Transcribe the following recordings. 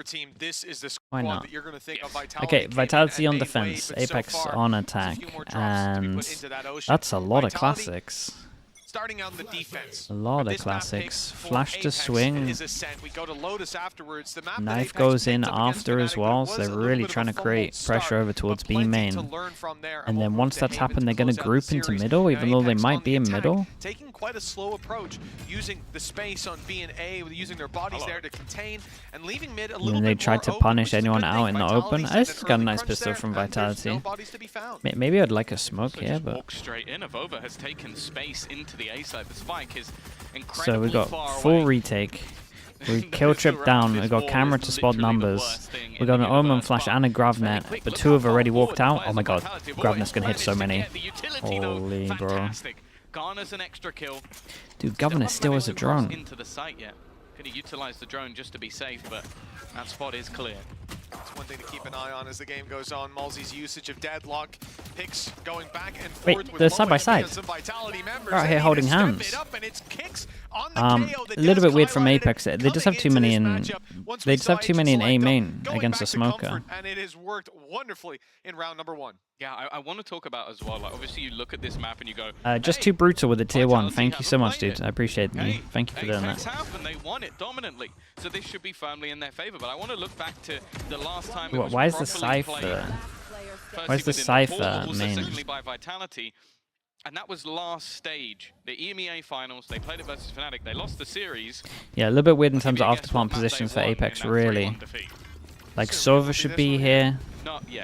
team, this is the Why squad not? that you're going to think of. Vitality Okay, Vitality on defense, Apeks on attack, and that's a lot of classics. Starting out in the defense. A lot of classics. Flash to swing. We go to Lotus afterwards. The map Knife goes in after as well, so they're really trying to create pressure over towards B main. And then once that's happened, they're going to group into middle, even though they might be in middle. Taking quite a slow approach, using the space on B and A, using their bodies there to contain, and leaving mid a little bit more open. And they tried to punish anyone out in the open. I just got a nice pistol from Vitality. Maybe I'd like a smoke here, but... straight in. Avova has taken space into the A side. The spike is incredibly so we got full retake. We kill trip down. We got camera to spot numbers. We got an Omen flash and a Gravnet, but two have already walked out. Oh my god, Gravnet's gonna hit so many. Holy bro. Garners an extra kill. Dude, Governor still has a drone. Into the site yet. Could have utilized the drone just to be safe, but that spot is clear. It's one thing to keep an eye on as the game goes on. Malzy's usage of deadlock, picks going back and forth. Wait, they're side by side. Right here holding hands. A little bit weird from Apeks. They just have too many in. They just have too many in A main against a smoker. And it has worked wonderfully in round number 1. Yeah, I want to talk about as well. Like, obviously, you look at this map and you go, just too brutal with the tier 1. Thank you so much, dude. I appreciate you. Thank you for doing that. Apeks and they won it dominantly, so this should be firmly in their favor. But I want to look back to the last time. Why is the Cypher? Why is the Cypher main? By Vitality, and that was last stage, the EMEA finals. They played it versus Fnatic. They lost the series. Yeah, a little bit weird in terms of afterplant positions for Apeks, really. Like Sova should be here,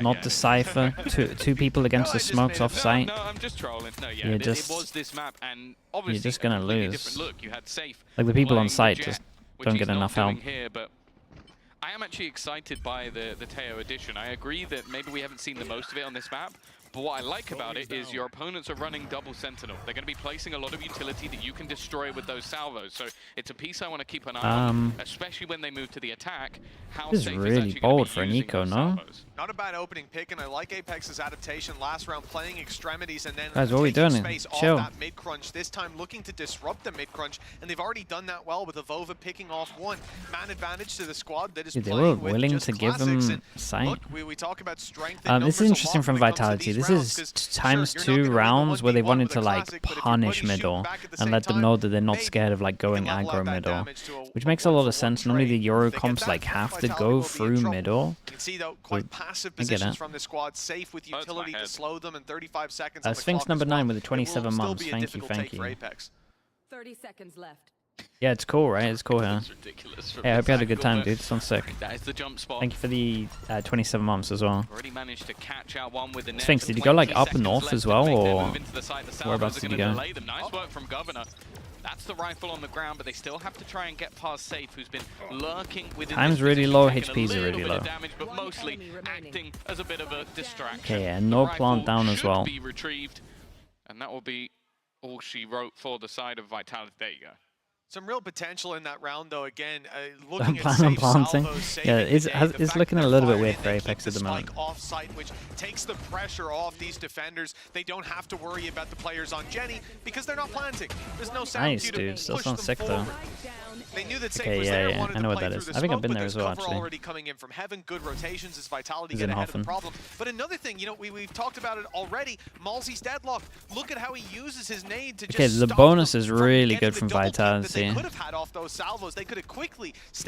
not the Cypher. Two people against the smokes off site. No, I'm just trolling. No, yeah, you're it was this map, and obviously you're just gonna lose. Look, you had safe. Like the people on site just don't get enough help. Here, but I am actually excited by the Teo addition. I agree that maybe we haven't seen the most of it on this map, but what I like about it is your opponents are running double Sentinel. They're going to be placing a lot of utility that you can destroy with those salvos. So it's a piece I want to keep an eye on, especially when they move to the attack. How this is really bold for an eco, no? Not a bad opening pick, and I like Apex's adaptation last round, playing extremities and then guys, what are we doing? Chill. That mid crunch. This time looking to disrupt the mid crunch, and they've already done that well with Avova picking off one man advantage to the squad that is dude, they playing were willing with to give them sight. Look, we talk about strength. This is interesting from Vitality. This is ×2 rounds where they wanted to like punish middle and let them know that they're not scared of like going aggro middle, which makes a lot of sense. Normally the Euro comps like have to go through middle. Passive positions from the squad, safe with utility to slow them in 35 seconds. Sphinx number 9 with the 27 months. Thank you. 30 seconds left. Yeah, it's cool, right? It's cool here. Hey, I hope you had a good time, dude. Sounds sick. That is the jump spot. Thank you for the 27 months as well. Already managed to catch out one with the Sphinx, did you go like up north as well, or whereabouts did you go? Nice work from Governor. That's the rifle on the ground, but they still have to try and get past Safe, who's been lurking within. Time's really low, HP's are really low. Damage, but mostly acting as a bit of a distraction. Okay, yeah, no plant down as well. Be retrieved, and that will be all she wrote for the side of Vitality. There you go. Some real potential in that round, though. Again, looking at planting. Yeah, it's looking a little bit weird for Apeks at the moment. Off-site, which takes the pressure off these defenders. They don't have to worry about the players on Jenny because they're not planting. There's no sound. Nice, dude. Still sounds sick though. They knew that Safe was there, wanted I know to what play that through is. the I think I've smoke, been but there as there's well, cover actually. already coming in from heaven. Good rotations as Vitality get ahead of the problem. But another thing, you know, we've talked about it already. Malzy's deadlock. Look at how he uses his nade to just the bonus is really good from Vitality. How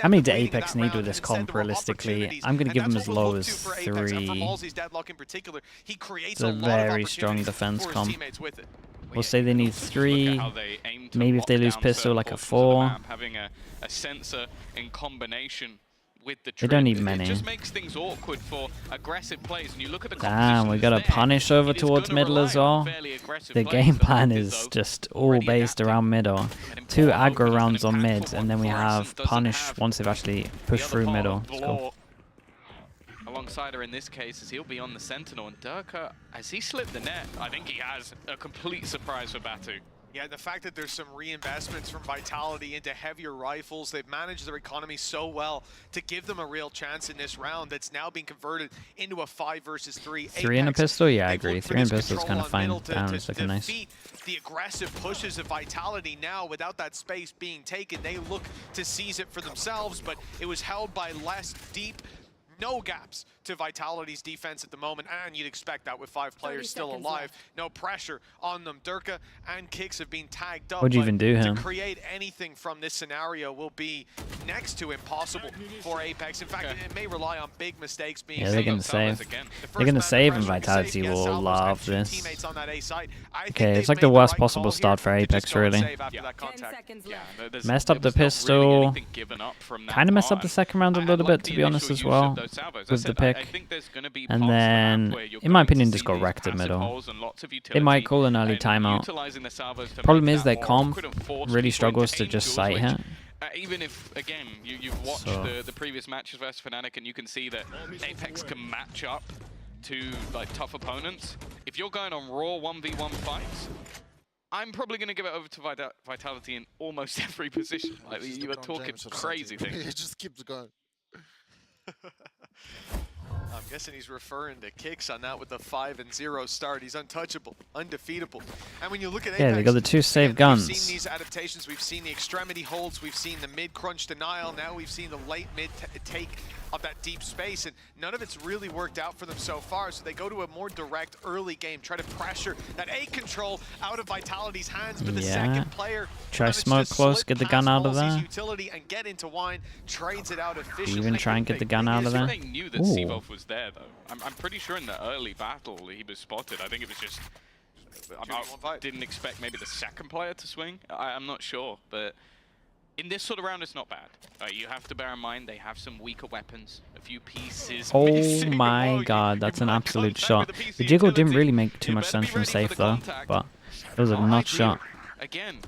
many did Apeks need with this comp realistically? I'm going to give him as low as 3. It's a very strong defense comp. We'll say they need 3. Maybe if they lose pistol, like a 4. Having a sensor in combination with the they don't need many. It just makes things awkward for aggressive plays. And you look at the damn, we got to punish over towards middle as well. The game plan is just all based around middle. 2 aggro rounds on mid, and then we have punish once they've actually pushed through middle. It's cool. Alongside her in this case, as he'll be on the Sentinel, and Durka, has he slipped the net? I think he has. A complete surprise for Batu. Yeah, the fact that there's some reinvestments from Vitality into heavier rifles, they've managed their economy so well to give them a real chance in this round that's now being converted into a 5 versus 3. 3 in a pistol? Yeah, I They've agree. looked for 3 in this pistol is kind of fine. control on Down middle is looking nice. defeat the aggressive pushes of Vitality. Now, without that space being taken, they look to seize it for themselves, but it was held by less deep, no gaps to Vitality's defense at the moment, and you'd expect that with 5 players still alive. Left. No pressure on them. Durka and Kicks have been tagged up. What'd you even do, to him? create anything from this scenario will be next to impossible for Apeks. In fact, it may rely on big mistakes being Yeah, they're going to save. The They're going to first save, man and to pressure Vitality against will Salvo's love got 2 this. teammates on that A side. I think Okay, it's they've like made the worst right possible call start for here to just Apeks, go and really. save after that 10 contact. seconds Yeah, left. Messed up the pistol. Kind of messed up the second round a little bit, to be honest, as well, with the pick. And then, in my opinion, just got wrecked at middle. They might call an early timeout. Problem is their comp really struggles to just sight hit. Even if, again, you've watched the previous matches versus Fnatic, and you can see that Apeks can match up to like tough opponents. If you're going on raw 1v1 fights, I'm probably going to give it over to Vitality in almost every position. Like, you are talking crazy things. It just keeps going. I'm guessing he's referring to Kicks on that with the 5-0 start. He's untouchable, undefeatable. And when you look at Apeks, Yeah, they got the 2 save we've guns. seen these adaptations, we've seen the extremity holds, we've seen the mid-crunch denial, now we've seen the late-mid take of that deep space, and none of it's really worked out for them so far, so they go to a more direct early game, try to pressure that A control out of Vitality's hands, but the second player try smoke close, get the gun out of there. Utility and get into wine, trades it out efficiently. Even try and get the gun out of there. They knew that Seavolf was there, though. I'm pretty sure in the early battle he was spotted. I think it was just... I didn't expect maybe the second player to swing. I'm not sure, but in this sort of round, it's not bad. You have to bear in mind they have some weaker weapons, a few pieces. Oh my god, that's an absolute shot. The jiggle didn't really make too much sense from safe though, but it was a nuts shot. Again,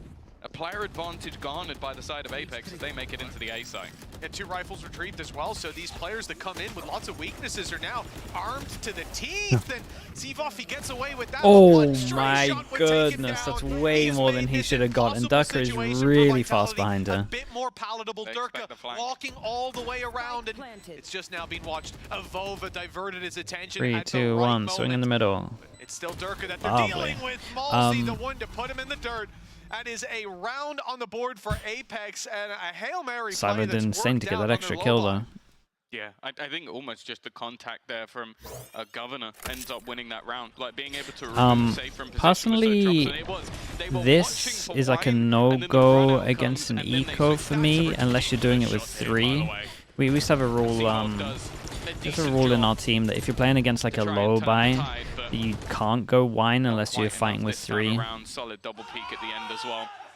a player advantage garnered by the side of Apeks if they make it into the A site. And 2 rifles retrieved as well, so these players that come in with lots of weaknesses are now armed to the teeth, and Seavolf, he gets away with that. Oh my goodness, that's way more than he should have got, and Durka is really fast behind her. A bit more palatable. Durka walking all the way around, and it's just now being watched. Avova diverted his attention. 3, 2, 1, swing in the middle. It's still Durka that they're dealing with. Malsey, the one to put him in the dirt. That is a round on the board for Apeks and a Hail Mary play Cyber did insane to get that extra kill though. Yeah, I think almost just the contact there from Governor ends up winning that round. Like being able to remove safe from position. Personally, this is like a no-go against an eco for me unless you're doing it with 3. We used to have a rule, there's a rule in our team that if you're playing against like a low buy, you can't go wine unless you're fighting with 3.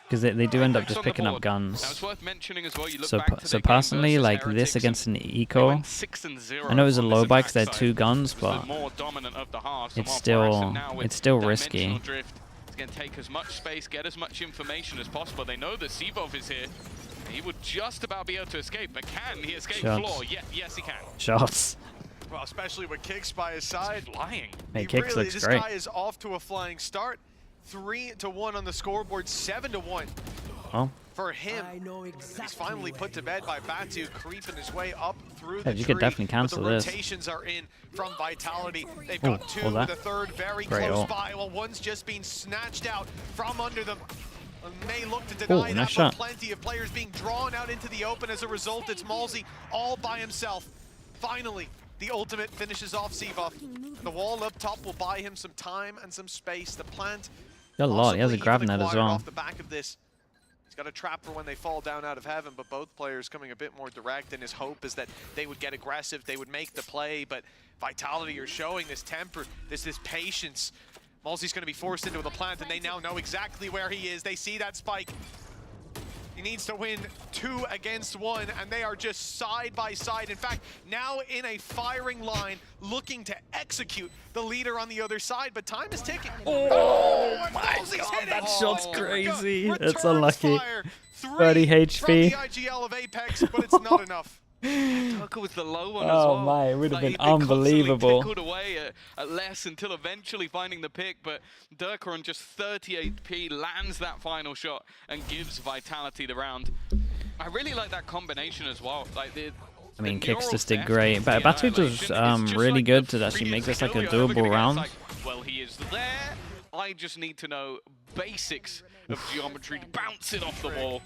Because they do end up just picking up guns. So personally, like this against an eco, I know it was a low buy because they had 2 guns, but it's still risky. It's going to take as much space, get as much information as possible. They know that Seavolf is here. He would just about be able to escape, but can he escape floor? Yes, he can. Shots. Well, especially with Kicks by his side. Flying. Hey, Kicks looks this great. Guy is off to a flying start. 3-1 on the scoreboard, 7-1. Oh. For him, he's finally put to bed by Batu, creeping his way up through the tree. You could definitely cancel the this. Rotations are in from Vitality. They've got 2 with a 3rd very close by. Well, one's just been snatched out from under them. May look to deny that, but plenty of players being drawn out into the open. As a result, it's Malsey all by himself. Finally, the ultimate finishes off Seavolf. The wall up top will buy him some time and some space. The plant, got a lot. He has a grab net as well. Off the back of this. He's got a trap for when they fall down out of heaven, but both players coming a bit more direct, and his hope is that they would get aggressive, they would make the play, but Vitality are showing this temper, this patience. Malsey's going to be forced into the plant, and they now know exactly where he is. They see that spike. He needs to win 2 against 1, and they are just side by side. In fact, now in a firing line, looking to execute the leader on the other side, but time is ticking. Oh my god, that shot's crazy. It's unlucky. 30 HP. From the IGL of Apeks, but it's not enough. Durka was the low one as Oh well. my, it would have been They constantly unbelievable. pickled away at less until eventually finding the pick, but Durka on just 38 HP lands that final shot and gives Vitality the round. I really like that combination as well. Like I mean, Kicks just did great, but Batu does really good to actually make this like a doable round. Like, well, he is there. I just need to know basics of geometry to bounce it off the wall.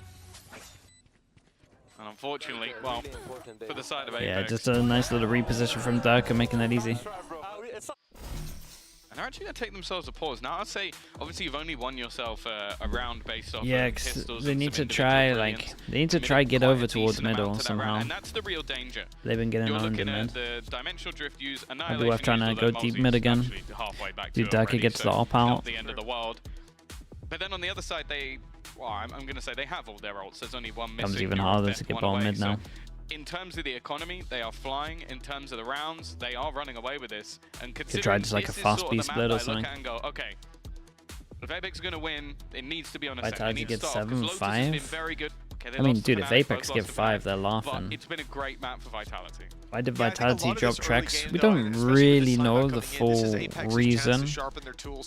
And unfortunately, well, for the side of Apeks. Yeah, just a nice little reposition from Durka, making that easy. And they're actually going to take themselves a pause. Now, I'd say, obviously, you've only won yourself a round based off pistols. They need to try, get over towards middle somehow. And that's the real danger. They've been getting owned in mid. The dimensional drift use, I'd be worth trying to go deep mid again. Do Durka gets the op out. The end of the world. But then on the other side, well, I'm going to say they have all their ults. There's only one missing. Becomes even harder to get ball mid now. In terms of the economy, they are flying. In terms of the rounds, they are running away with this. And could try just like a fast beat split or something. And go, okay, if Apeks is going to win, it needs to be on a Vitality second. gets 7-5. Very good. Okay, I mean, dude, if Apeks get 5, they're laughing. But it's been a great map for Vitality. Why did Vitality drop tracks? We don't really know the full reason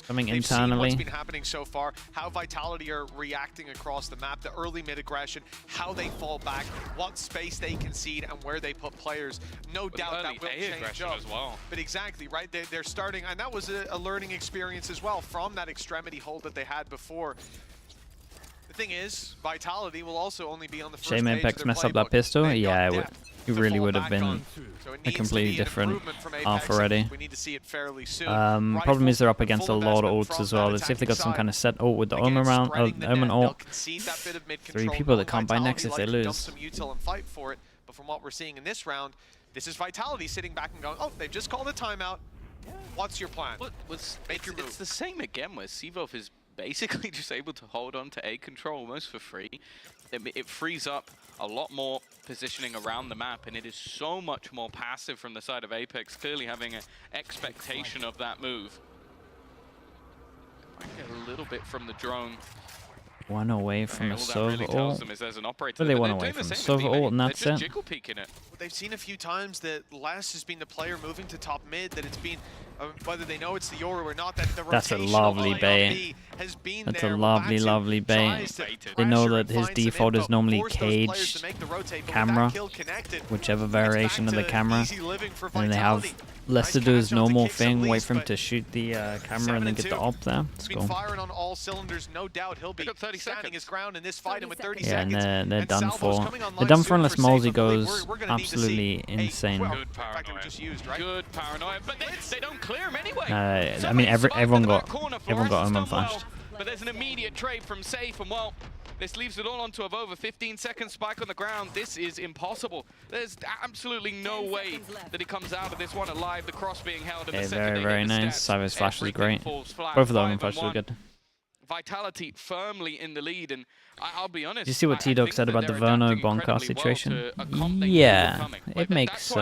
coming internally. What's been happening so far, how Vitality are reacting across the map, the early mid aggression, how they fall back, what space they concede, and where they put players. No doubt that will change up. As well. But exactly, right? They're starting, and that was a learning experience as well from that extremity hold that they had before. The thing is, Vitality will also only be on the first page of their Apeks mess up that pistol? Yeah, it really would have been a completely different half already. We need to see it fairly soon. Problem is they're up against a lot of ults as well. Let's see if they got some kind of set ult with the Omen round, Omen ult. 3 people that can't buy next if they lose. But from what we're seeing in this round, this is Vitality sitting back and going, oh, they've just called a timeout. What's your plan? Make your move. It's the same again where Sivov is basically just able to hold on to A control almost for free. It frees up a lot more positioning around the map, and it is so much more passive from the side of Apeks, clearly having an expectation of that move. I get a little bit from the drone. One away from a Sova ult. But they one away from a Sova ult, and that's it. They've seen a few times that less has been the player moving to top mid, that it's been, whether they know it's the Yoru or not, that the that's a lovely bait. That's a lovely, lovely bait. They know that his default is normally caged camera, whichever variation of the camera, and they have less to do his normal thing, wait for him to shoot the camera and then get the op there. Let's go. Firing on all cylinders, no doubt he'll be standing his ground in this fight, and with 30 seconds, and they're done for. They're done for unless Molzy goes absolutely insane. Good paranoia, but they don't clear him anyway. I mean, everyone got Omen flashed. But there's an immediate trade from Safe, and well, this leaves it all onto a over 15-second spike on the ground. This is impossible. There's absolutely no way that he comes out of this one alive. The cross being held in the second. Very nice. Cyber's flash was great. Both of the Omen flashes were good. Vitality firmly in the lead, and I'll be honest. Did you see what T-Dog said about the Verno Boncar situation? Yeah, it makes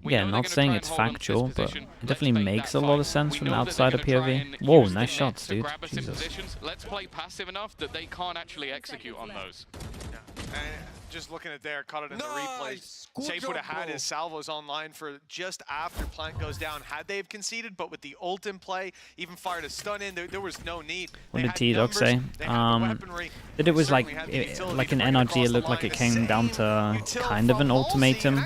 yeah, not saying it's factual, but it definitely makes a lot of sense from the outside of POV. Whoa, nice shots, dude. Jesus. Let's play passive enough that they can't actually execute on those. Just looking at there, caught it in the replay. Safe would have had his salvos online for just after Plant goes down. Had they have conceded, but with the ult in play, even fired a stun in, there was no need. What did T-Dog say? That it was like an NRG, it looked like it came down to kind of an ultimatum,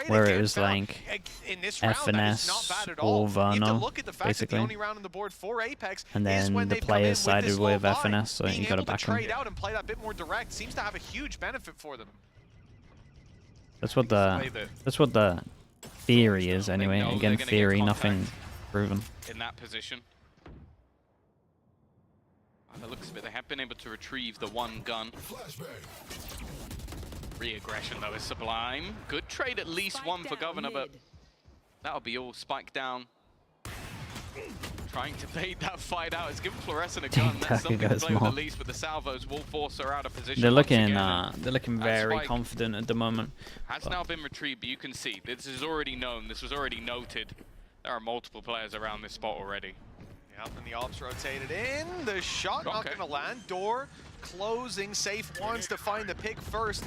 where it was like FNS or Verno, basically. And then the players sided with FNS, so you got to back them. Seems to have a huge benefit for them. That's what the theory is anyway. Again, theory, nothing proven. In that position. By the looks of it, they have been able to retrieve the one gun. Re-aggression though is sublime. Good trade, at least one for Governor, but that'll be all. Spike down. Trying to bait that fight out. It's given Fluorescent a gun. That's something to play with at least, but the salvos will force her out of position. They're looking very confident at the moment. Has now been retrieved, but you can see this is already known. This was already noted. There are multiple players around this spot already. Yep, and the ops rotated in. The shot not going to land. Door closing. Safe wants to find the pick first.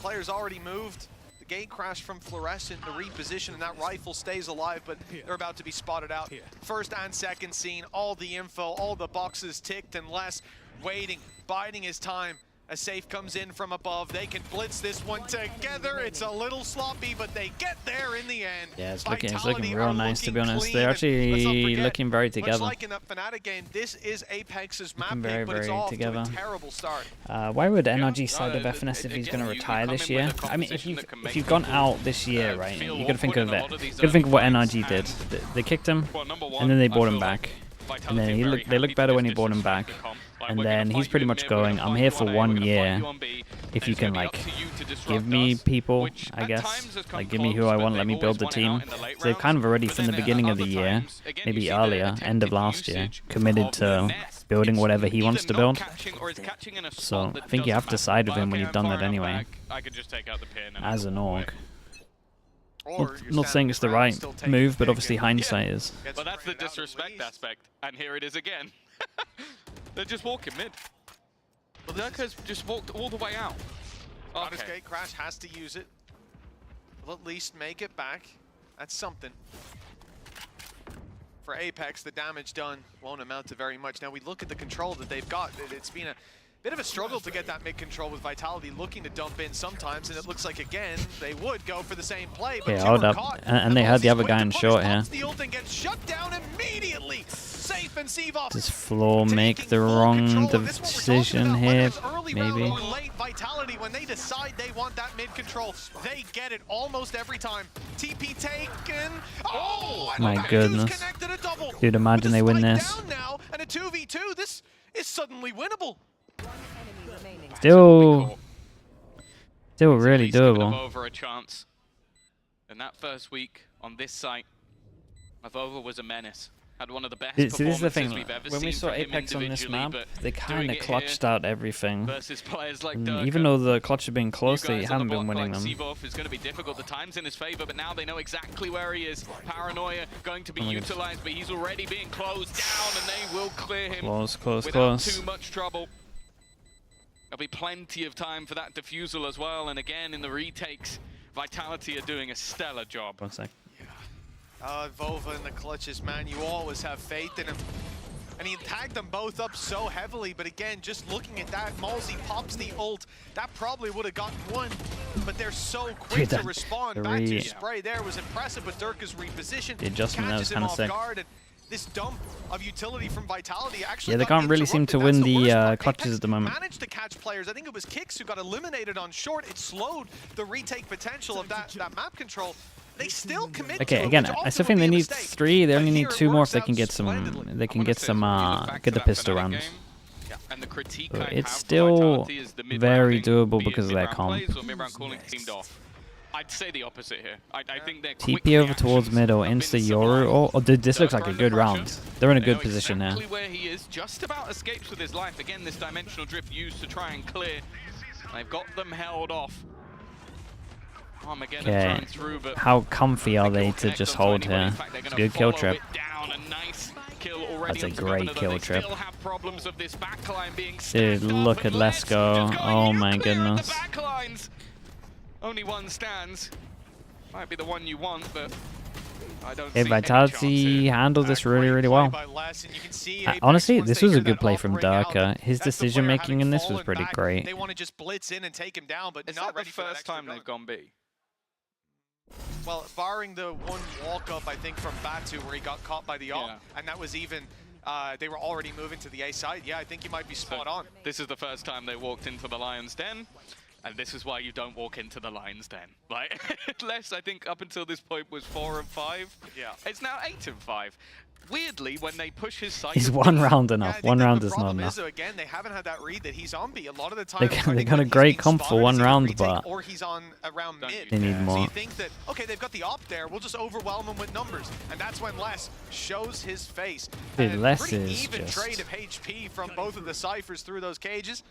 players already moved. The gate crash from Fluorescent, the reposition, and that rifle stays alive, but they're about to be spotted out. First and second scene, all the info, all the boxes ticked, and Les waiting, biding his time. A safe comes in from above. They can blitz this one together. It's a little sloppy, but they get there in the end. Yeah, it's looking real nice, to be honest. They're actually looking very together. Much like in that Fnatic game, this is Apex's map pick, but it's very off together. to a terrible start. Why would NRG side of FNS if he's going to retire this year? I mean, if you've gone out this year, right, you got to think of it. You got to think of what NRG did. They kicked him, and then they brought him back, and then they looked better when he brought him back. And then he's pretty much going, I'm here for 1 year. If you can, like, give me people, I guess. Like, give me who I want, let me build the team. So they've kind of already, from the beginning of the year, maybe earlier, end of last year, committed to building whatever he wants to build. So I think you have to side with him when you've done that anyway, as an org. Not saying it's the right move, but obviously hindsight is. But that's the disrespect aspect, and here it is again. They're just walking mid. Well, Lurker's just walked all the way out. Okay. Gate crash has to use it. Will at least make it back. That's something. For Apeks, the damage done won't amount to very much. Now we look at the control that they've got. It's been a bit of a struggle to get that mid control with Vitality looking to dump in sometimes, and it looks like again they would go for the same play. But hold up, and they had the other guy in short here. The ult and gets shut down immediately. Safe and Seavoff. Does Floor make the wrong decision here? Maybe. Late Vitality, when they decide they want that mid control, they get it almost every time. TP taken. Oh, my goodness. Dude, imagine they win this. Down now, and a 2v2. This is suddenly winnable. Still really doable. Over a chance. And that first week on this site, Avova was a menace. Had one of the best See, this is the thing. we've ever When we seen saw from him Apeks on this map, they kind of clutched here out everything. versus players like Even though the clutch have been close, they guys on haven't the been block winning like them. Seavoff is going to be difficult. The time's in his favor, but now they know exactly where he is. Paranoia going to be utilized, but he's already being closed down, and they will clear him without too much trouble. There'll be plenty of time for that defusal as well, and again in the retakes, Vitality are doing a stellar job. 1 sec. Vova in the clutches, man, you always have faith in him. And he tagged them both up so heavily, but again, just looking at that, Malzy pops the ult. That probably would have gotten one, but they're so quick to respond. Back to spray there was impressive, but Dirk is repositioned. The adjustment that was kind of sick. This dump of utility from Vitality actually they can't really seem to win the clutches at the moment. Managed to catch players. I think it was Kicks who got eliminated on short. It slowed the retake potential of that map control. They still commit Okay, to again, it, I still think they need 3. They only need 2 more if they can get some. They can get the pistol rounds. And the critique It's still very doable because of their comp. I'd say the opposite here. I think they're TP over towards mid or insta Yoru. Oh, dude, this looks like a good round. They're in a good position here. Where he is, just about escapes with his life. Again, this dimensional drift used to try and clear. They've got them held off. Okay, how comfy are they to just hold here? It's a good kill trip. That's a great kill trip. Dude, look at Let's Go. Oh my goodness. Only one stands. Might be the one you want, but I don't see Vitality handled this really well. Honestly, this was a good play from Darker. His decision making in this was pretty great. They want to just blitz in and take him down, but it's not the first time they've gone B. Well, barring the one walk-up, I think, from Batu where he got caught by the AWP, and that was even, they were already moving to the A side. Yeah, I think you might be spot on. This is the first time they walked into the Lion's Den, and this is why you don't walk into the Lion's Den. Like, Les, I think, up until this point was 4 and 5. Yeah. It's now 8 and 5. Weirdly, when they push his side, is 1 round enough? 1 round is not enough. Again, they haven't had that read that he's on B. A lot of the time, they got a great comp for 1 round, but or he's on around mid. They need more. So you think that, okay, they've got the op there, we'll just overwhelm them with numbers, and that's when Les shows his face. Dude, Les pretty is even just trade of HP from both of the ciphers through those cages.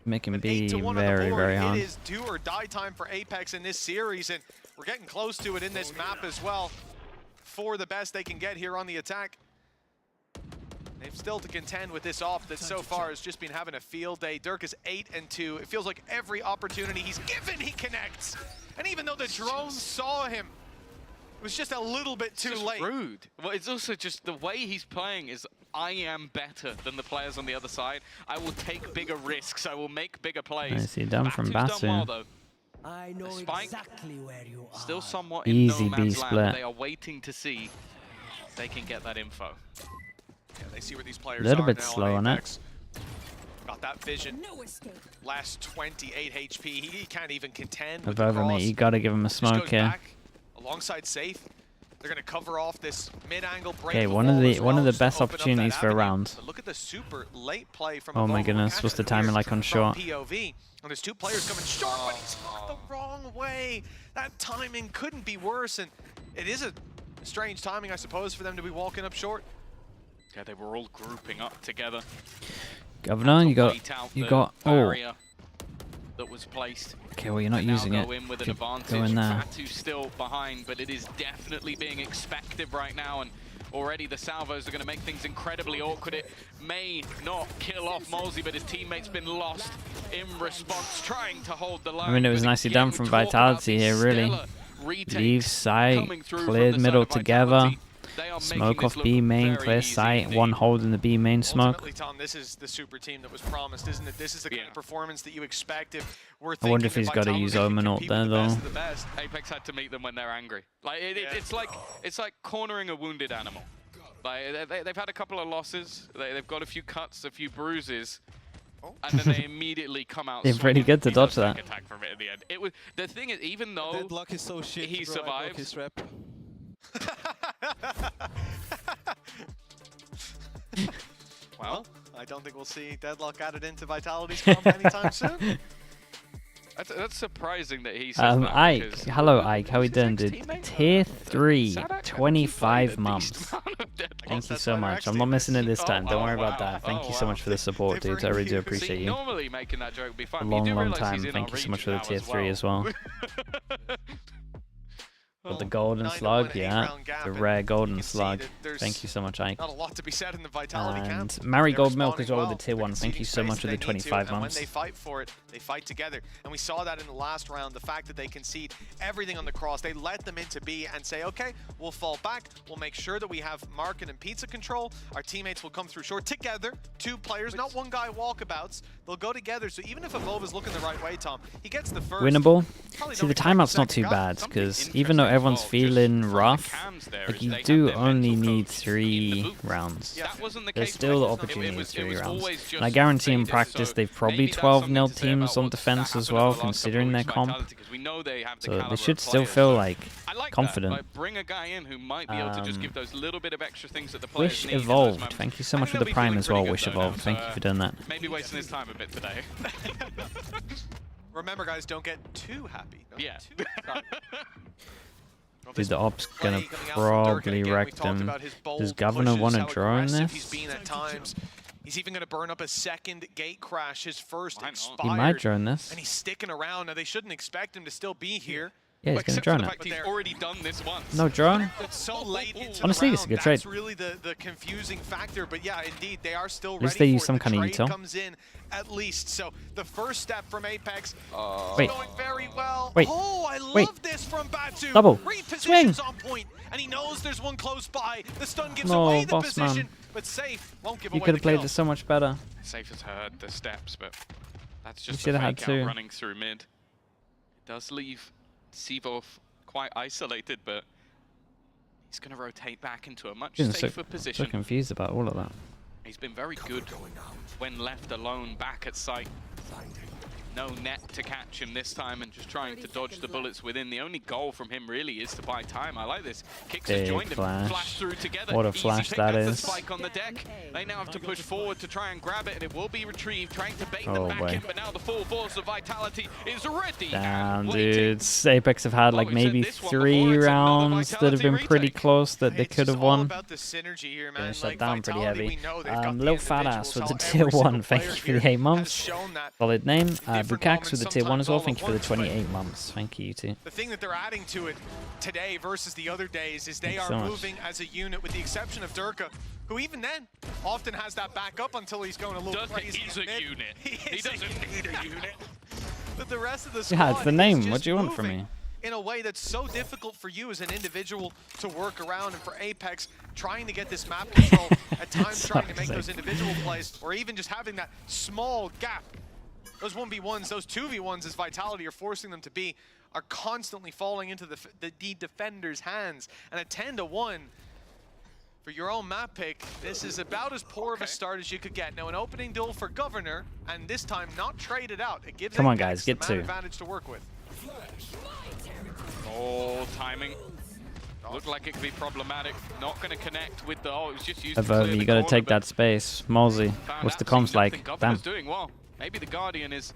Making B very hard. It is do or die time for Apeks in this series, and we're getting close to it in this map as well. For the best they can get here on the attack. They've still to contend with this off that so far has just been having a field day. Dirk is 8-2. It feels like every opportunity he's given, he connects. And even though the drone saw him, it was just a little bit too late. Rude. Well, it's also just the way he's playing is, I am better than the players on the other side. I will take bigger risks. I will make bigger plays. I see down from Batu. Done well, though. I know exactly where you are. Still somewhat in Easy no B man's land. split. They are waiting to see if they can get that info. Yeah, they see where these players A little are bit now slow on it. Got that vision. Last 28 HP. He can't even contend with Above the him, cross. you gotta give him a Just smoke goes here. back alongside safe. They're gonna cover off this mid-angle break. Okay, one of the best opportunities for a round. Look at the super late play from Oh my Evolve. goodness, what's the timing like on short? POV. And there's two players coming short, but he's looked the wrong way. That timing couldn't be worse, and it is a strange timing, I suppose, for them to be walking up short. Yeah, they were all grouping up together. Governor, you got oh. That was placed. Okay, well you're not using it. Go in with an Could advantage. go in there. Batu's still behind, but it is definitely being expected right now, and already the salvos are going to make things incredibly awkward. It may not kill off Molesy, but his teammate's been lost in response, trying to hold the line. I mean, it was nicely done from Vitality here, really. Leave site, cleared middle together. Smoke off B main, clear sight, one hold in the B main smoke. Ultimately, Tom, this is the super team that was promised, isn't it? This is the kind of performance that you expect if we're I wonder if he's got to use Omen ult there, though. Apeks had to meet them when they're angry. Like it's like cornering a wounded animal. Like they've had a couple of losses, they've got a few cuts, a few bruises, and then they immediately come out. They're pretty good to dodge that. Attack from it at the end. It was the thing is, even though Deadlock is so shit, he survived. his rep. Well, I don't think we'll see Deadlock added into Vitality's comp anytime soon. That's surprising that he says that. Ike, because hello Ike, how we doing, dude? Tier 3, Sadak 25 months. amount of deadlocks. Thank you so much. I'm not missing it this time. Don't worry about that. Thank you so much for the support, dude. I really do appreciate you. Normally making that joke would be fun. A but you long, do long realise time. he's in Thank our you so much region for the now tier 3 as well. With the golden slug, yeah. The rare golden slug. Thank you so much, Ike. Not a lot to be said in the Vitality camp. And Marigold Milk as well responding with the tier 1. Thank you so much for the 25 and months. when they fight for it, they fight together. And we saw that in the last round, the fact that they concede everything on the cross. They let them into B and say, okay, we'll fall back. We'll make sure that we have Markin and Pizza control. Our teammates will come through short together. Two players, not one guy walkabouts. They'll go together. So even if Evolve is looking the right way, Tom, he gets the first. Winnable. Probably See, don't the expect timeout's not second too guy. bad, because even though everyone's feeling rough, like you do only need 3 rounds. There's still the opportunity of 3 rounds. And I guarantee in practice they've probably 12-0 teams on defense as well, considering their comp. So they should still feel like confident. Bring a guy in who might be able to just give those little bit of extra things that the players Wish need. Evolved. Thank you so much for the Prime as well, Wish Evolved. Thank you for doing that. Maybe wasting his time a bit today. Remember, guys, don't get too happy. Don't Yeah. get too excited. Dude, the op's gonna probably wreck them. Does Governor want to draw in this? He's been at times. He's even going to burn up a second gate crash, his first expired. He might drone this. And he's sticking around. Now, they shouldn't expect him to still be here. Yeah, he's going to drone it. He's already done this once. No drone? It's so late into Honestly, the it's round. a good trade. That's really the confusing factor. But yeah, indeed, they are still At ready least they for use it. some The kind of trade util. comes in at least. So the first step from Apeks Wait. going very well. Wait. Oh, I Wait. love this from Batu. Double. Repositions Swing. on point, and he knows there's one close by. The stun gives No, away the boss position, man. but Safe won't give You away could the have played kill. this so much better. Safe has heard the steps, but that's You just should the have had fake out two. running through mid. It does leave Sivov quite isolated, but he's going to rotate back into a much I'm safer so position. confused about all of that. He's been very good when left alone back at site. No net to catch him this time and just trying to dodge the bullets within. The only goal from him really is to buy time. I like this. Kicks has Big joined him. flash. Flash through together. What a Easy flash pick. that That's is. the spike on the deck. They now have to push forward to try and grab it, and it will be retrieved, trying to bait them Oh, back boy. in. But now the full force of Vitality is ready. Damn, and waiting. dudes. Apeks have had like we've said maybe this one 3 before, it's another rounds that have been Vitality pretty retake. close that they It's could just have all won. about the synergy here, man. Gonna shut Like, down pretty Vitality, heavy. we know they've got the Little fat ass individuals, with the how tier every 1. single Thank player you for the here 8 months. has shown that. Solid name. They've different Bukax moments, with the tier 1 as well. sometimes Thank you all for at the once, 28 months. Thank you, you too. the thing that they're adding to it today versus the other days is they Thanks are so much. moving as a unit, with the exception of Durka, who even then often has that backup until he's going a little crazy. He's a unit. He doesn't need a unit. But the rest of the squad Yeah, it's the is name. just What do you want from moving me? in a way that's so difficult for you as an individual to work around, and for Apeks trying to get this map control, at times So trying to make sick. those individual plays, or even just having that small gap. Those 1v1s, those 2v1s as Vitality are forcing them to be, are constantly falling into the defender's hands. And a 10-1 for your own map pick, this is about as poor of a start as you could get. Now an opening duel for Governor, and this time not traded out. It gives Come on, Apeks guys, get the to. advantage to work with. Oh, timing. Looked like it could be problematic. Not going to connect with the... Oh, it was just used to Evo, clear you the gotta corner, take but that space. Molzy, found what's the absolutely comms like? nothing. Bam. Governor's doing well. Maybe the Guardian is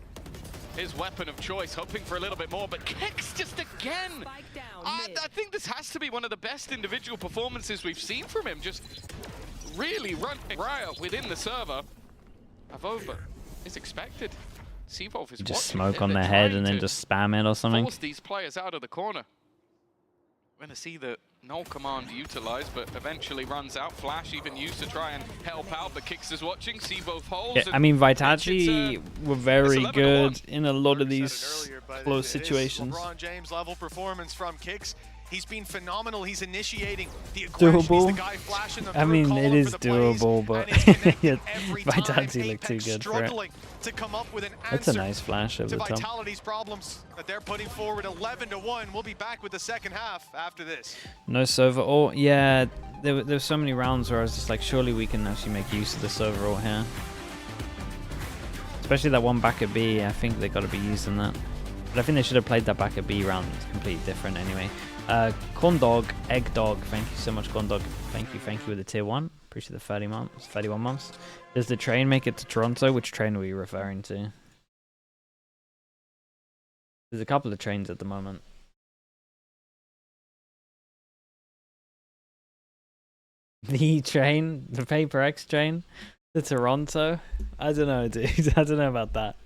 his weapon of choice, hoping for a little bit more, but Kicks just again. Spike down I mid. think this has to be one of the best individual performances we've seen from him. Just really running riot within the server. Avova is expected. Seavolf is You just watching. smoke on They're their head trying and then to just spam it or something. force these players out of the corner. We're going to see the null command utilized, but eventually runs out. Flash even used to try and help out, but Kicks is watching. See both holes. Yeah, I mean, Vitality were very 11-1. good in a lot of Said it these earlier, but close it is situations. LeBron James level performance from Kicks. He's been phenomenal. He's initiating the aggression. He's Doable. the guy flashing them I through, mean, calling it for is the plays, doable, but and it's connecting yeah, every time. Vitality look too Apeks good for it. struggling to come up with an That's a answer nice flash over to the top. Vitality's problems that they're putting forward. 11-1. We'll be back with the second half after this. No server ult. Yeah, there were so many rounds where I was just like, surely we can actually make use of the server ult here. Especially that one back at B. I think they got to be using that. But I think they should have played that back at B round. It's completely different anyway. Corn Dog, Egg Dog. Thank you so much, Corn Dog. Thank you with the tier 1. Appreciate the 31 months. Does the train make it to Toronto? Which train were you referring to? There's a couple of trains at the moment. The train? The Paper X train? To Toronto? I don't know, dude. I don't know about that.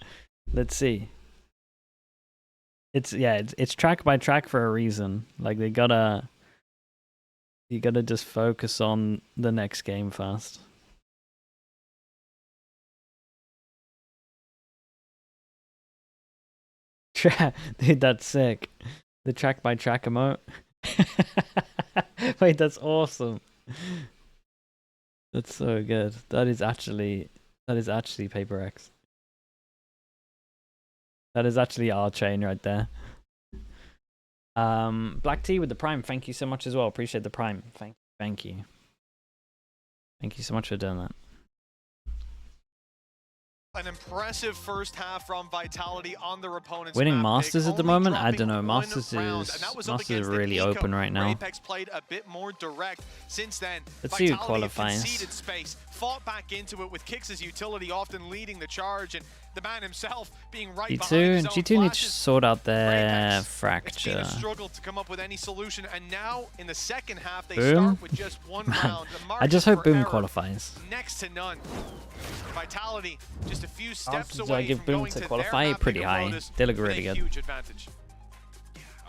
Let's see. It's track by track for a reason. Like you gotta just focus on the next game first. Dude, that's sick. The track by track emote. Wait, that's awesome. That's so good. That is actually Paper X. That is actually our chain right there. Black Tea with the Prime. Thank you so much as well. Appreciate the Prime. Thank you. Thank you so much for doing that. An impressive first half from Vitality on their opponent's Winning map Masters pick, at the only moment? I dropping don't know. one Masters round, and that was up is against the really Eco, open right where now. Apeks played a bit more direct. Since then, Let's see who Vitality have qualifies. conceded space, fought back into it with Kicks' utility often leading the charge, and the man himself being right behind his own G2 needs to flashes. sort out For their Apeks, it's been fracture. a struggle to come up with any solution, and now in the second half they Boom. start with just one round. The I just margin hope for Boom error qualifies. next to none. Vitality just a few steps Chances away I give from Boom going to to qualify their pretty map high. bonus They look with really a good. huge advantage.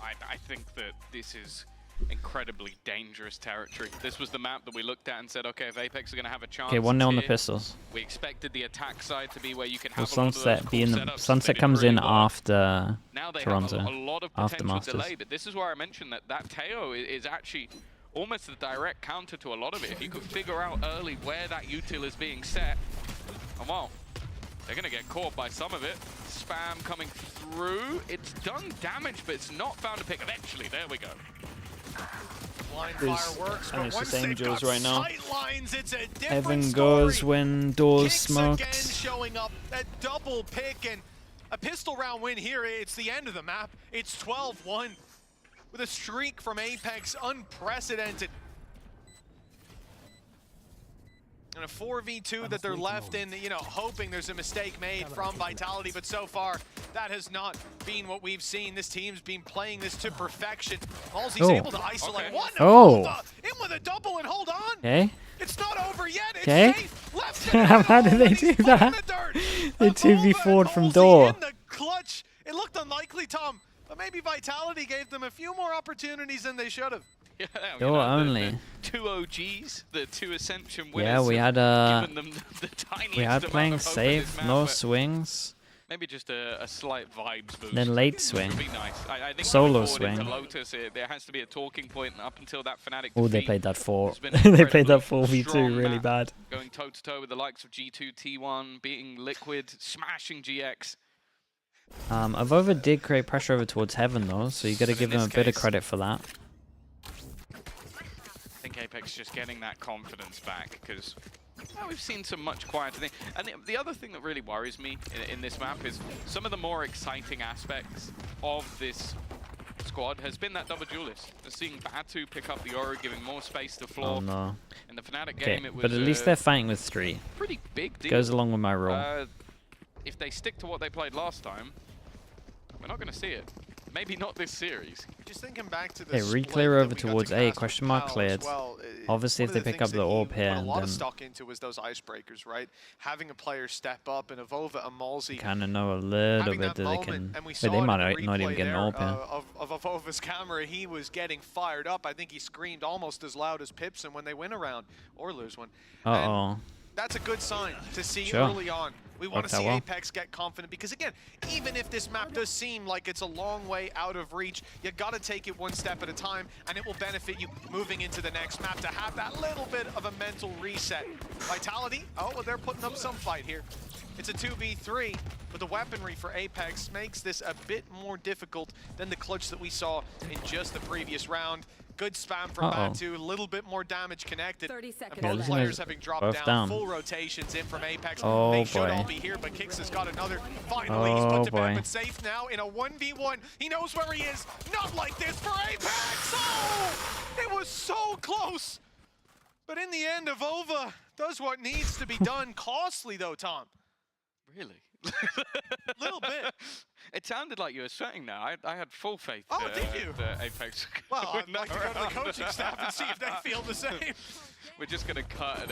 I think that this is incredibly dangerous territory. This was the map that we looked at and said, okay, if Apeks are going to have a chance. Okay, 1-0 on the here, pistols. we expected the attack side to be where you can Will have a lot of Sunset those be cool in the setups. Sunset They did comes really in well. after Now they Toronto, have a lot of after potential Masters. delay, but this is where I mentioned that Teo is actually almost a direct counter to a lot of it. If you could figure out early where that util is being set, and well, they're going to get caught by some of it. Spam coming through. It's done damage, but it's not found a pick. Eventually, there we go. Blind There's- fire works, and but it's once just they've Angels got right now. sight lines, it's a different Heaven story. goes when doors Kicks smoked. again showing up, a double pick, and a pistol round win here. It's the end of the map. It's 12-1 with a streak from Apeks, unprecedented. And a 4v2 that they're left in, you know, hoping there's a mistake made from Vitality, but so far that has not been what we've seen. This team's been playing this to perfection. Halsey's able to isolate one. Oh. In with a double and hold on. Okay. It's not over yet. It's Okay. safe. Left How did they do that? They 2v4'd from door. clutch. It looked unlikely, Tom, but maybe Vitality gave them a few more opportunities than they should have. Yeah, You're only the two OGs, the two Ascension winners. Yeah, we had given them the tiniest we had amount playing of hope in safe, this map, no but swings. maybe just a slight vibes boost. Then late swing. Would be nice. I think Solo going forward into swing. Lotus, there has to be a talking point up until that Fnatic Oh, they defeat. played that 4. It's been They played that incredibly 4v2 strong really map, bad. Going toe to toe with the likes of G2, T1, beating Liquid, smashing GX. Avova did create pressure over towards Heaven though, so you got to But give in him a this bit of case- credit for that. I think Apeks just getting that confidence back because we've seen some much quieter things. And the other thing that really worries me in this map is some of the more exciting aspects of this squad has been that double duelist. Seeing Batu pick up the Aura, giving more space to floor. Oh no. In the Fnatic Okay, game, it was but at least they're fighting with 3. pretty big deal. Goes along with my rule. If they stick to what they played last time, we're not going to see it. Maybe not this series. Just thinking back to the Okay, split re-clear that over we got towards to A, cast question with mark Pal as cleared. well, Obviously, one if of they the pick up things the that AWP he here, put a lot of then stock into was those icebreakers, right? Having a player step up, and Avova and Malzy kind of know a little having bit that that they moment, can. and we Wait, saw they it in might the not even replay get an there, AWP here. of Avova's camera. He was getting fired up. I think he screamed almost as loud as Pipson when they win a round or lose one. Uh-oh. That's a good sign to see Sure. early on. We want to Worked see out well. Apeks get confident because, again, even if this map does seem like it's a long way out of reach, you got to take it one step at a time, and it will benefit you moving into the next map to have that little bit of a mental reset. Vitality, oh, well, they're putting up some fight here. It's a 2v3, but the weaponry for Apeks makes this a bit more difficult than the clutch that we saw in just the previous round. Good spam from Batu, a little bit more damage connected. 30 seconds Yeah, Both this players is having dropped both down. down. Full rotations in from Apeks. Oh, They should boy. all be here, but Kix has got another. Finally, he's Oh, put to bed, boy. but safe now in a 1v1. He knows where he is. Not like this for Apeks. Oh, it was so close. But in the end, Avova does what needs to be done. Costly though, Tom. Really? Little bit. It sounded like you were sweating now. I had full faith. Oh, did you? That Apeks. Well, I'd like to go to the coaching staff and see if they feel the same. We're just going to cut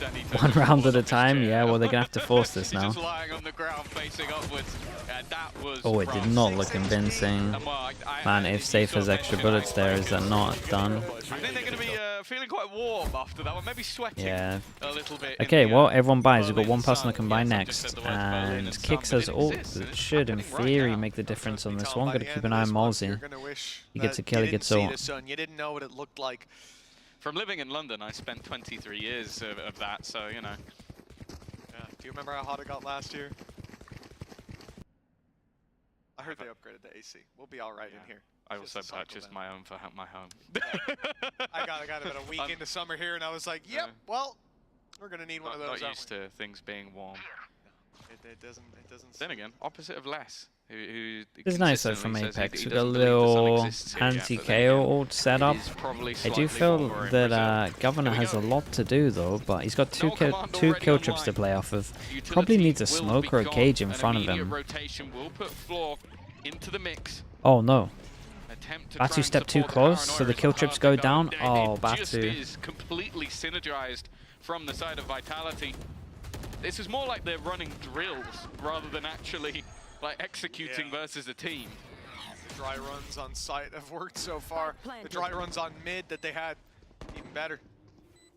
Danny. One round at a time? Yeah, well, they're going to have to force this He's now. just lying on the ground facing upwards. And that was Oh, it did rough. not look convincing. And, well, Man, if Safe has extra bullets there, is that not done? I think they're going to be feeling quite warm after that one, maybe sweating Yeah. a little bit. Okay, in the, well, everyone buys. We've got Berlin one person sun. that can buy Yes, I just next. said the words Berlin And sun, Kix but has it ult. exists, and It it's should, in happening right theory, now. make the difference on this Tom, one. by Got to the keep end an of eye on this one, Malzy. you're gonna wish He gets that a kill, you he gets didn't see ult. the sun. You didn't know what it looked like. From living in London, I spent 23 years of that, so, you know. Yeah. Do you remember how hot it got last year? I heard they upgraded the AC. We'll be all right in here. I Just also a cycle purchased then. my own for my home. I got about a week into summer here, and I was like, yep, well, we're gonna need one of those. Not aren't used we? to things being warm. It doesn't. Then again, opposite of less. Who It's nice though from consistently says Apeks. he We've got a doesn't believe the sun little exists here yet, but then anti-KO again, ult set it up. is probably I do slightly feel warmer in that Brazil. Governor Here we has go. a lot to do though, but he's got two No command kill already trips to online. play off of. Utility Probably needs a will smoke be or a gone. cage in An front of immediate him. rotation will put Floor into the mix. Oh no. Attempt to Batu try and stepped too support the close, so paranoia the is kill trips go perfect. down. It Oh, just Batu. is completely synergized from the side of Vitality. This is more like they're running drills rather than actually like executing versus a team. The dry runs on site have worked so far. The dry runs on mid that they had even better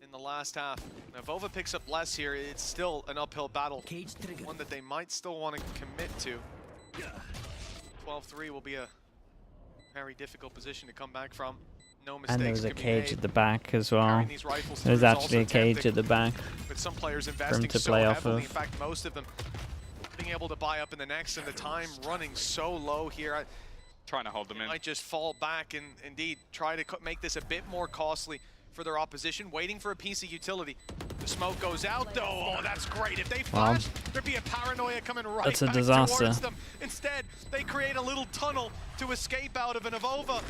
in the last half. Now, Vova picks up less here. It's still an uphill battle. One that they might still want to commit to. 12-3 will be a very difficult position to come back from. No mistakes. And there was a can be cage made. at the back as well. Carrying these rifles There's through is actually a also cage tempting, at the back. with some players investing to so play off heavily. of. In fact, most of them being able to buy up in the next, and the time running so low here. Trying to hold them in. Might just fall back and indeed try to make this a bit more costly for their opposition, waiting for a piece of utility. The smoke goes out though. Oh, that's great. If they flash, there'd be a paranoia coming right That's a back disaster. towards them. Instead, they create a little tunnel to escape out of an Avova.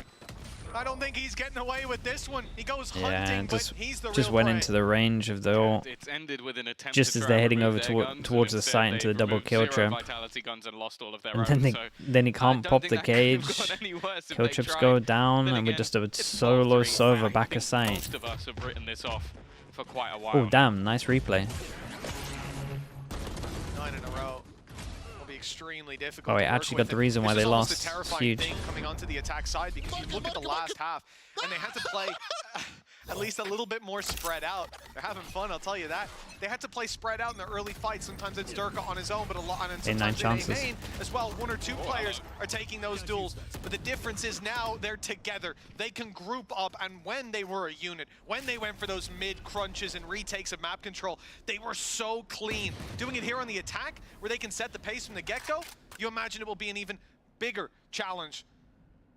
I don't think he's getting away with this one. He goes hunting, Yeah, but he's the just real went prey. into the range of the ult. It's ended with an attempt Just to as try they're and heading remove over their guns, towards and the site into instead the double they've kill removed zero trip. Vitality guns and lost all of their And own, then, so then he I can't don't pop think the that could have cage. gone any worse if Kill they trips tried. go down, Then and we again, just have a it's solo 12-3. Sova I back think of sight. Most of us have written this off for quite a while. Oh damn, nice replay. 9 in a row. Will be extremely difficult. Oh, I to work actually with. got the reason why they lost. It's a terrifying Huge. thing coming onto the attack side, because you look at the last half and they had to play at least a little bit more spread out. They're having fun, I'll tell you that. They had to play spread out in the early fights. Sometimes it's Durka on his own, but a lot, and sometimes it's main as well. One or two players are taking those duels, but the difference is now they're together. They can group up, and when they were a unit, when they went for those mid crunches and retakes of map control, they were so clean. Doing it here on the attack, where they can set the pace from the get-go, you imagine it will be an even bigger challenge.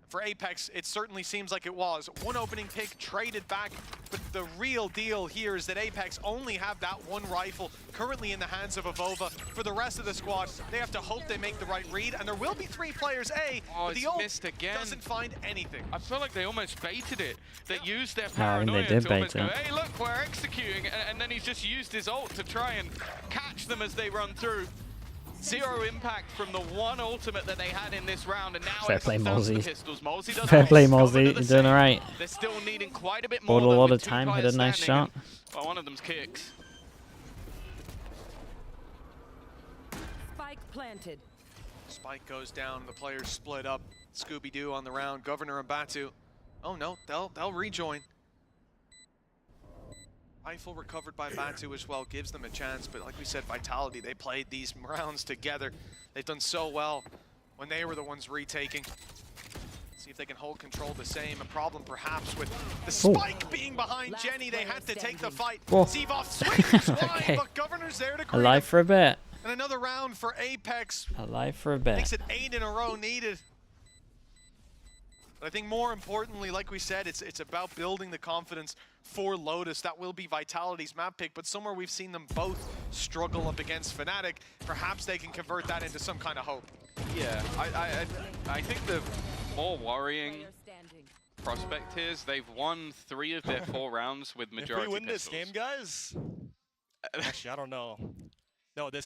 For Apeks, it certainly seems like it was. One opening pick traded back, but the real deal here is that Apeks only have that one rifle currently in the hands of Avova. For the rest of the squad, they have to hope they make the right read, and there will be 3 players A, but the ult doesn't find anything. I feel like they almost baited it. They used their No, I mean, paranoia they did to bait almost go, it. hey, look, we're executing, and then he's just used his ult to try and catch them as they run through. 0 impact from the one ultimate that they had in this round, and now Fair it's play, down to the Mozzie. pistols. Mozzie does Fair nice. play, Covered Mozzie. to You're the doing same. alright. They're still needing quite a bit more. Bought a though, lot with of 2 time, hit players a nice standing, shot. Well, one of them's kicks. Spike planted. Spike goes down, the players split up. Scooby-Doo on the round, Governor and Batu. Oh no, they'll rejoin. Rifle recovered by Batu as well, gives them a chance, but like we said, Vitality, they played these rounds together. They've done so well when they were the ones retaking. See if they can hold control the same. A problem perhaps with the spike being behind Jenny. They had to take the fight. Zivov swings wide, Okay. but Governor's there to greet Alive him. for a bit. And another round for Apeks. Alive for a bit. Makes it 8 in a row needed. But I think more importantly, like we said, it's about building the confidence for Lotus. That will be Vitality's map pick, but somewhere we've seen them both struggle up against Fnatic. Perhaps they can convert that into some kind of hope. Yeah, I think the more worrying Player standing. prospect here is they've won 3 of their 4 rounds with majority If we win pistols. this game, guys, actually, I don't know. No, this.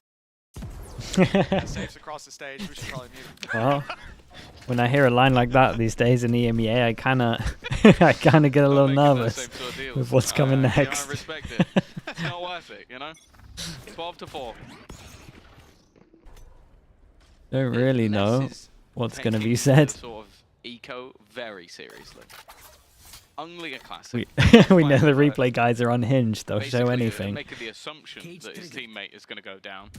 Saves across the stage. We should probably mute him. Well, when I hear a line like that these days in EMEA, I kind of get a little Making those nervous same sort of deals. with what's coming You know, next. I respect it. It's not worth it, you know? 12-4. Don't really know Ness is what's going to taking be said. the Sort of eco very seriously. Only a classic. We know the Fine, replay guys are unhinged. They'll show basically, anything. making the assumption that his teammate is going to go down.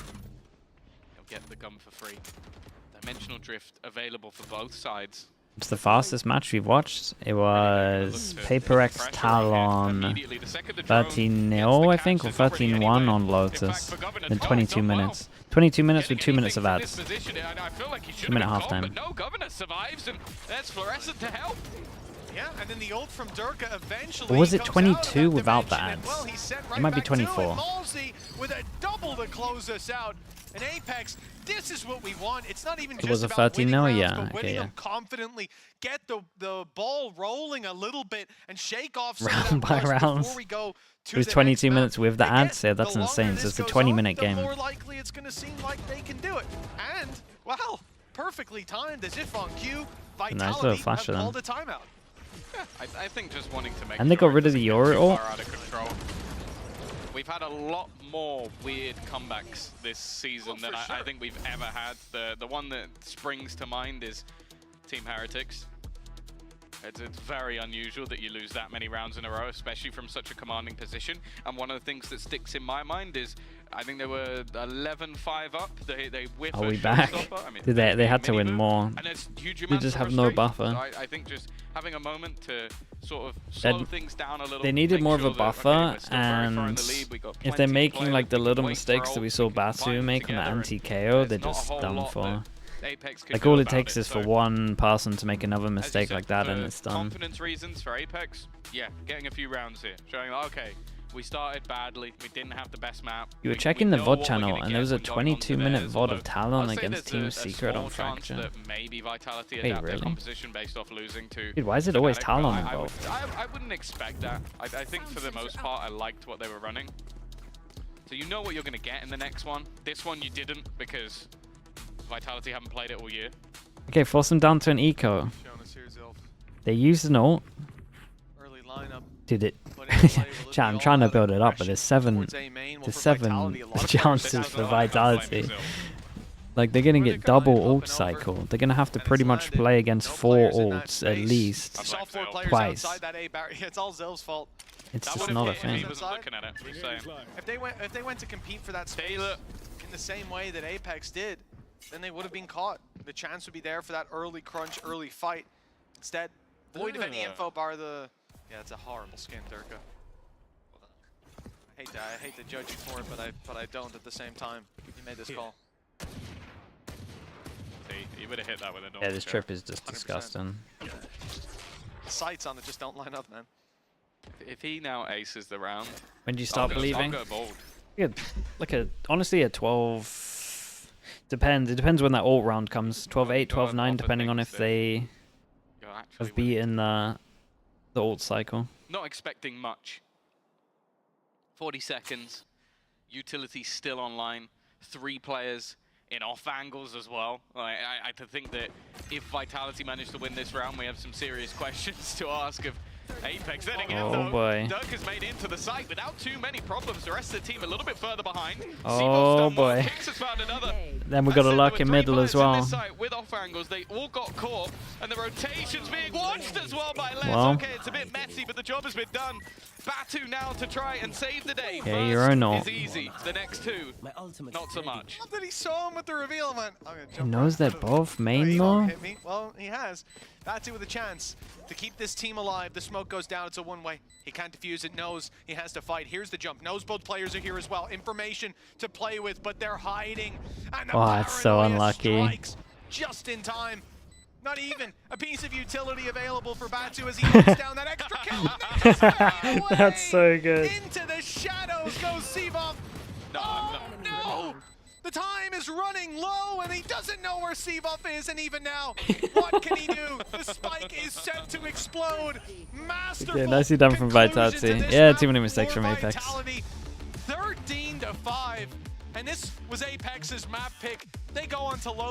He'll get the gun for free. Dimensional drift available for both sides. It's the fastest match we've watched. It was Paperex Talon 13-0, I think, or 13-1 on Lotus in 22 minutes. 22 minutes with 2 minutes of ads. 2-minute halftime. But no, Governor survives, and there's Fluorescent to help. Yeah, and then the ult from Durka eventually. Or was it comes out of 22 that without the dimension, and, ads? well, he's sent It right might be back to it. 24. Malsey with a double to close us out. And Apeks, this is what we want. It's not even It just was a about 13 winning now, rounds, yeah, but okay, winning yeah. them confidently. Get the ball rolling a little bit and shake off some Round of that by rust round. before we go to It was the 22 next minutes map. with the Again, ads. Yeah, that's the longer insane. So this it's a goes 20-minute on, game. The more likely it's going to seem like they can do it. And, well, perfectly timed as if on cue. nice Vitality little flash have of them. called a timeout. Yeah, I think just wanting to make And they got sure rid it of the doesn't get Yoru too ult. far out of control. We've had a lot more weird comebacks this season than I think we've ever had. The one that springs to mind is Team Heretics. It's very unusual that you lose that many rounds in a row, especially from such a commanding position. And one of the things that sticks in my mind is, I think they were 11-5 up. They whip Are a we back? showstopper. I mean, Did they had to win mini-move, more. and there's huge They amounts just of have no frustration. buffer. So I think just having a moment to sort of slow things down a little. They needed make more of sure a that, buffer, okay, we're still very far in and the lead. We got if they're plenty of making players like the that little can mistakes wait that we for saw ult, we can Batu combine make on the together, and anti-KO, they're there's not a just whole done lot for. that Apeks could Like do all it about takes is for so one person to make another as you mistake said, like that and for it's done. confidence reasons for Apeks, yeah, getting a few rounds here, showing that, okay, we started badly, we didn't have the best map. You were we checking the know VOD what we're channel gonna and there was a get when going onto 22-minute theirs, VOD of although Talon I'll say against there's Team a Secret small on chance Fracture. that maybe Vitality Hey, adapt their really? composition based off losing to Dude, why is it always Fnatic, Talon but involved? I wouldn't expect that. I think for the most part, I liked what they were running. So you know what you're going to get in the next one. This one you didn't because Vitality haven't played it all year. Okay, force them down to an eco. Showing us here, Zilf. They used an ult. Early lineup. Dude, it. Put in play, we'll Chat, I'm look trying to at all build the it up, but aggression there's 7 towards A main. Well, to for 7 Vitality, a lot of players chances have for that. Vitality. Like, they're going to get double ult cycle. They're going to have to pretty much play against 4 ults at least twice. It's all Zill's fault. It's just not a thing. Looking at it, If they went to compete for that space in the same way that Apeks did, then they would have been caught. The chance would be there for that early crunch, early fight. Instead, void of any info bar the... Yeah, it's a horrible skin, Durka. I hate to judge you for it, but I don't at the same time. You made this call. See, you would have hit that with a normal. Yeah, this trip is just 100%. Disgusting. The sights on it just don't line up, man. If he now aces the round, when do you start believing? I'll go bold. Yeah, honestly, at 12, depends. It depends when that ult round comes. 12-8, 12-9, depending on if they have beaten the ult cycle. Not expecting much. 40 seconds. Utility still online. 3 players in off angles as well. I think that if Vitality managed to win this round, we have some serious questions to ask of Apeks. Then again, though, Dirk has made into the site without too many problems. The rest of the team a little bit further behind. Oh boy. Kicks has found another. Then we got a luck in middle as well. With off angles, they all got caught, and the rotations being watched as well by Les. Well, okay, it's a bit messy, but the job has been done. Batu now to try and save the day. Yeah, your own ult. Is easy. The next 2, not so much. Not that he saw him with the reveal, man. He knows they're both main though. Well, he has. Batu with a chance to keep this team alive. The smoke goes down. It's a one-way. He can't defuse it. Knows he has to fight. Here's the jump. Knows both players are here as well. Information to play with, but they're hiding. And oh, that's so unlucky. Just in time. Not even a piece of utility available for Batu as he holds down that extra kill. That's so good. Into the shadows goes Sivov. No! The time is running low, and he doesn't know where Sivov is, and even now, what can he do? The spike is set to explode. Masterful. Yeah, nicely done from Vitality. Yeah, too many mistakes from Apeks. 13-5, and this was Apex's map pick. They go on to load.